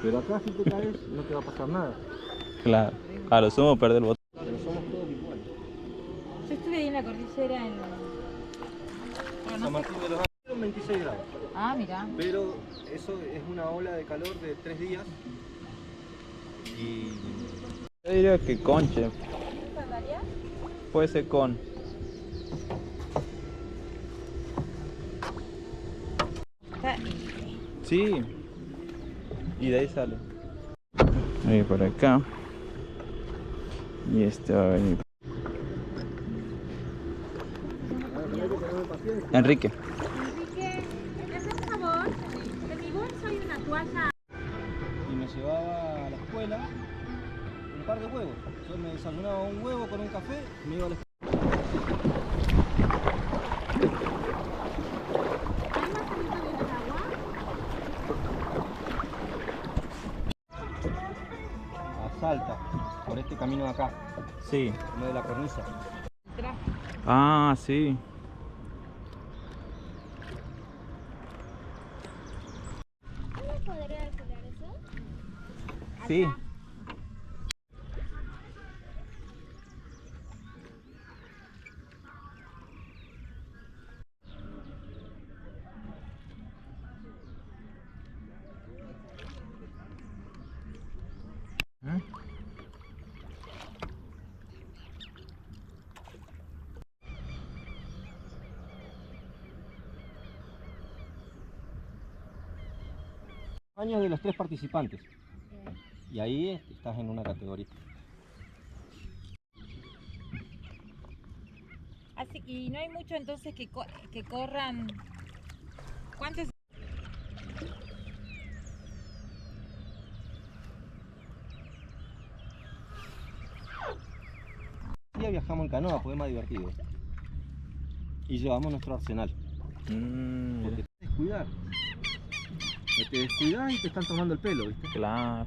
Pero acá si te caes no te va a pasar nada. Claro. A lo sumo perder el botón. Pero somos todos iguales. Yo estuve ahí en la cordillera en... Pero San no sé... Martín de los Andes, 26 grados. Ah, mira. Pero eso es una ola de calor de 3 días. Y Yo diría que conche. ¿Sandalia? Puede ser con. Está... Sí. Y de ahí sale. Ahí por acá. Y este va a venir. Enrique. Enrique, ¿me haces un favor? De mi bolso hay una toalla. y me llevaba a la escuela un par de huevos. Yo me desayunaba un huevo con un café y me iba a la escuela. ¿Hay más cerquita de el agua? A Salta, por este camino de acá, Sí. no de la cornisa. Ah, sí. ¿Cómo podría alquilar eso? Sí. ¿Eh? Años de los 3 participantes. Y ahí estás en una categoría. Así, y no hay mucho entonces que, que corran. ¿Cuántos? Un día viajamos en canoa, fue más divertido. Y llevamos nuestro arsenal. Porque te descuidar. Te descuidas y te están tomando el pelo, ¿viste? Claro.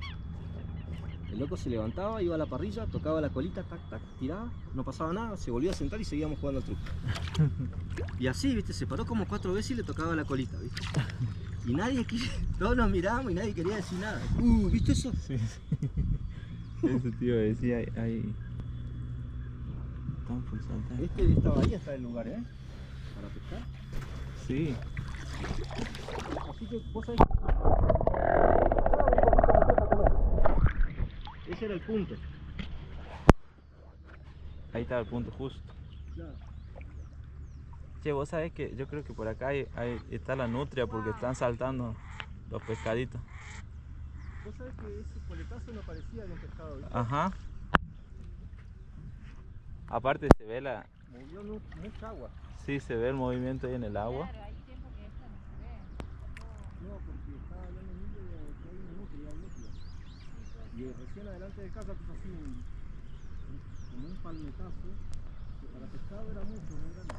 El loco se levantaba, iba a la parrilla, tocaba la colita, tac, tac, tiraba, no pasaba nada, se volvía a sentar y seguíamos jugando al truco. Y así, ¿viste? Se paró como 4 veces y le tocaba la colita, ¿viste? Y nadie quiso, todos nos mirábamos y nadie quería decir nada. ¿Viste eso? Sí, sí. Ese tío decía ahí. Tan pulsante. Esta bahía está el lugar, ¿eh? Para pescar. Sí. Así que vos sabés. Ese era el punto. Ahí estaba el punto justo. Claro. Che, vos sabés que yo creo que por acá está la nutria porque están saltando los pescaditos. Vos sabés que ese coletazo no parecía de un pescado, ¿viste? Ajá. Aparte se ve la... Movió mucha agua. Sí, se ve el movimiento ahí en el agua. Claro, hay tiempo que esto no se ve. No, porque estaba hablando Emilio de que hay una nutria líquida. Y recién adelante de casa puso así como un palmetazo, que para pescado era mucho, muy grande.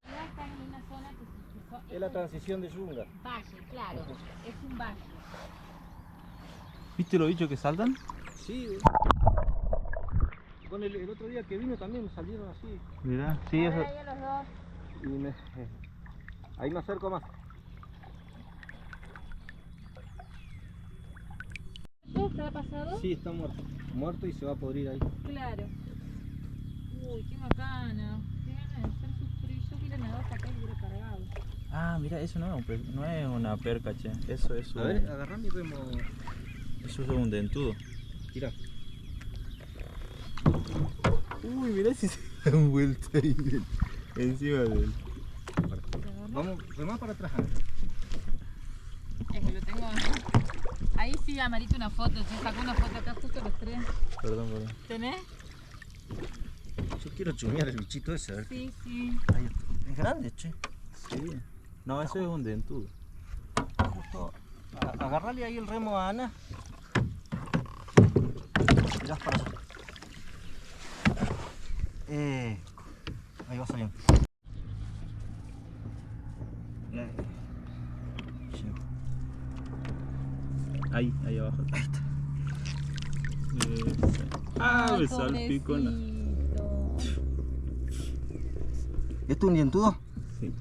Ya están en una zona que Es la transición de Yunga. valle, claro, es un valle. ¿Viste los bichos que saltan? Sí, con el otro día que vino también salieron así. Mirá, sí, A eso. ver ahí a los dos. Y ahí me acerco más. ¿Todo está pasado? Sí, está muerto. Muerto y se va a podrir ahí. Claro. Uy, qué bacana. Qué ganas de hacer sufrir. Yo quiero nadar hasta acá y hubiera cargado. Ah, mira, eso no es una perca, che. Eso es A un... ver, agarrá mi remo. Eso es un dentudo. Tira. Uy, mirá si se dan vuelta ahí encima del... Vamos, remá para atrás, Ana. Es que lo tengo. Ahí sí, Amarito, una foto. Yo saco una foto acá justo los tres. Perdón. ¿Tenés? Yo quiero chumear el bichito ese, a ver. Sí, sí. Ahí está. Es grande, che. Sí. No, eso es un dentudo. Justo. Agarrale ahí el remo a Ana. Tirás para allá. Ahí va saliendo. Ahí abajo. Ahí está. Ah, me salpicó en la... ¿Esto es un dientudo? Sí.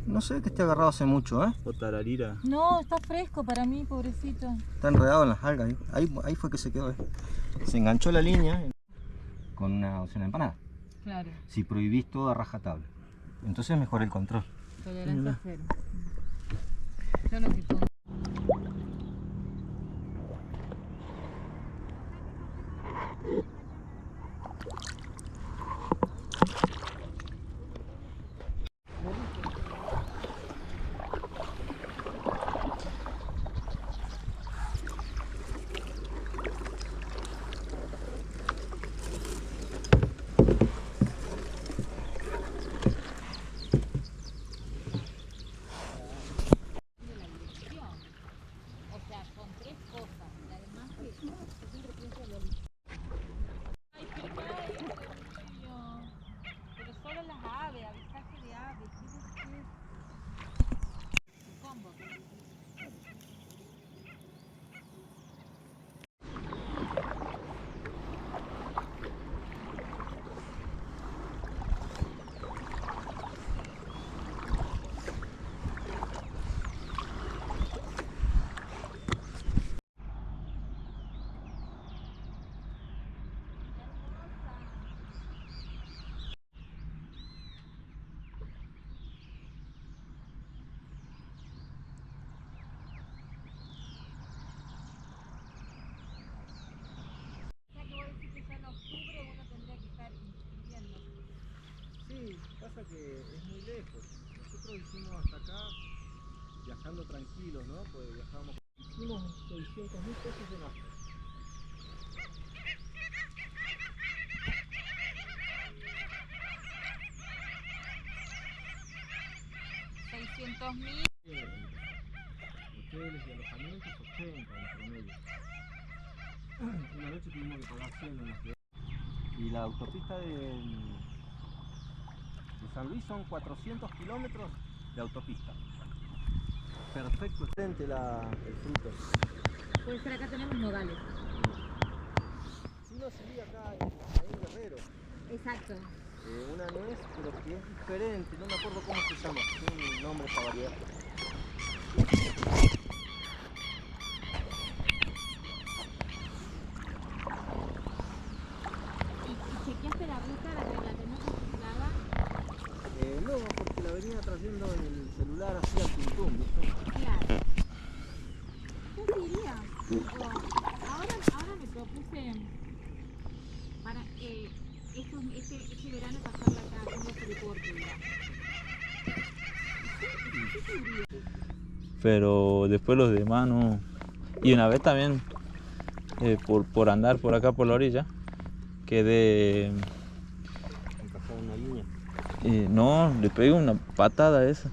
No sé que esté agarrado hace mucho, ¿eh? O tararira. No, está fresco para mí, pobrecito. Está enredado en las algas. Ahí fue que se quedó. Se enganchó la línea con una docena de empanadas. Claro, Si prohibís todo a rajatabla. Entonces mejor el control. tolerancia cero. Yo lo que pongo. O sea, con 3 cosas. Y además que siempre pienso en lo mismo. Ay, pero ay, Dios mío. Pero solo las aves, avisaje de aves. ¿Qué es? Combo. Sí, pasa que es muy lejos. Nosotros hicimos hasta acá viajando tranquilos, ¿no? Pues viajamos. Hicimos 600.000 pesos de nafta. $600.000. Hoteles y alojamientos 80 en promedio. Una noche tuvimos que pagar 100 en la ciudad. Y la autopista de San Luis son 400 kilómetros de autopista. Perfecto, excelente el fruto. Puede ser, acá tenemos nogales. Si no sería acá en Guerrero. Exacto. Una nuez, pero que es diferente, no me acuerdo cómo se llama, tiene un nombre esa variedad. ¿Y chequeaste la ruta, la tenés registrada? No, porque la venía trayendo en el celular así al tuntún, ¿viste? Claro. Yo te diría, tipo, ahora me propuse para este verano pasarla acá haciendo este deporte, digamos. ¿Qué te diría? Pero después los demás no. Y una vez también, por andar por acá por la orilla, quedé. Encajó una línea. No, le pegué una patada a esa.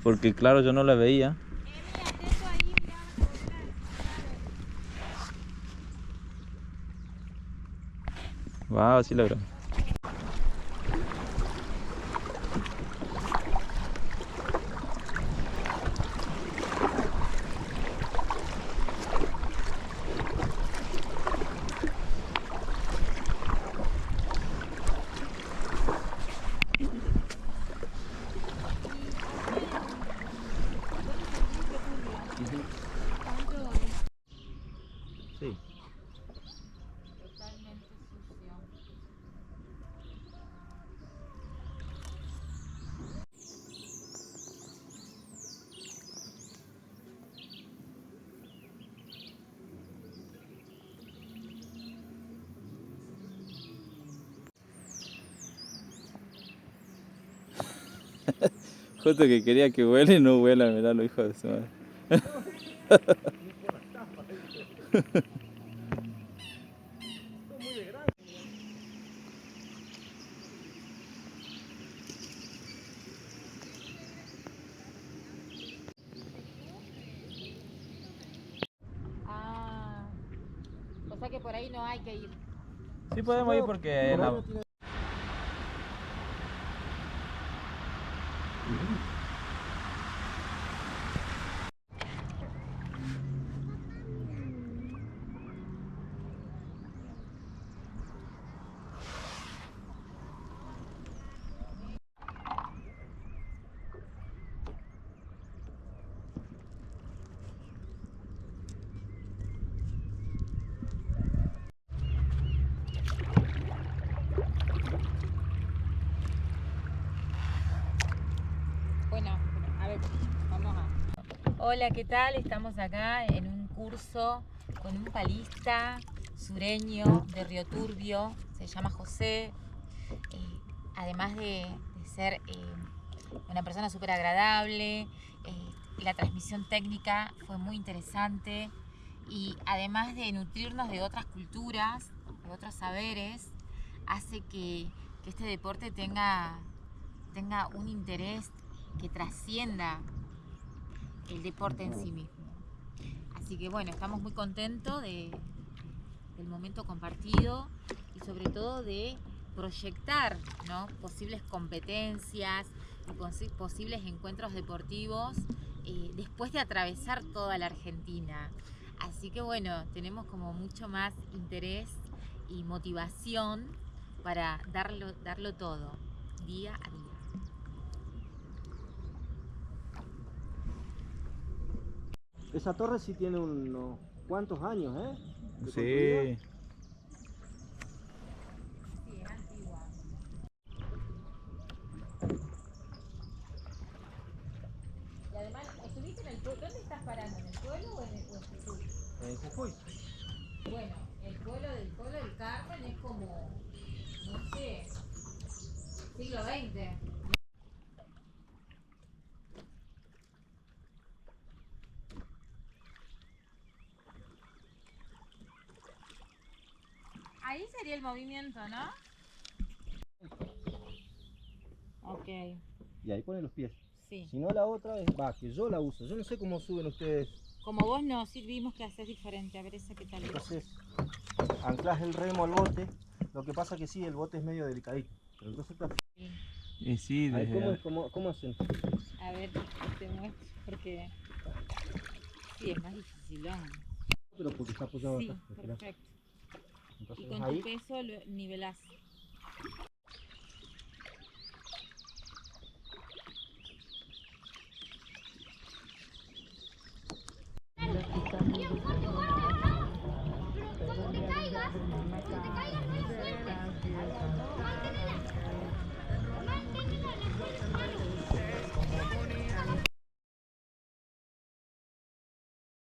Porque claro, yo no la veía. Mira, atento ahí, mirá, van a volver. Wow, sí logró. Sí. Totalmente sucio. Justo que quería que huele y no huela, mirá lo hijo de su madre. Ah, o sea que por ahí no hay que ir. Sí podemos ir porque Por ahí no tiene Hola, ¿qué tal? Estamos acá en un curso con un palista sureño de Río Turbio, se llama José. Además de ser una persona súper agradable, la transmisión técnica fue muy interesante y además de nutrirnos de otras culturas, de otros saberes, hace que este deporte tenga un interés que trascienda el deporte en sí mismo. Así que bueno, estamos muy contentos del momento compartido y sobre todo de proyectar, ¿no?, posibles competencias y posibles encuentros deportivos después de atravesar toda la Argentina. Así que bueno, tenemos como mucho más interés y motivación para darlo todo, día a día. Esa torre sí tiene unos cuantos años, ¿eh? De Sí. construida. Sí, es antigua. Y además, ¿estuviste en el pueblo? ¿Dónde estás parando? ¿En el pueblo o en Jujuy? En Jujuy. Bueno, el pueblo del Carmen es como, no sé, siglo XX. Ahí sería el movimiento, ¿no? Ok, Y ahí pone los pies. sí. Si no, la otra es, que yo la uso. Yo no sé cómo suben ustedes. Como vos no, sí vimos que haces diferente. A ver esa qué tal. Entonces, anclas el remo al bote. Lo que pasa que sí, el bote es medio delicadito. Pero entonces está. Y sí, Ahí, desde... ¿cómo hacen? A ver, te muestro porque sí, es más dificilón. Pero porque está apoyado Sí, acá. Esperá. perfecto. Y Entonces con tu ahí. peso lo nivelás.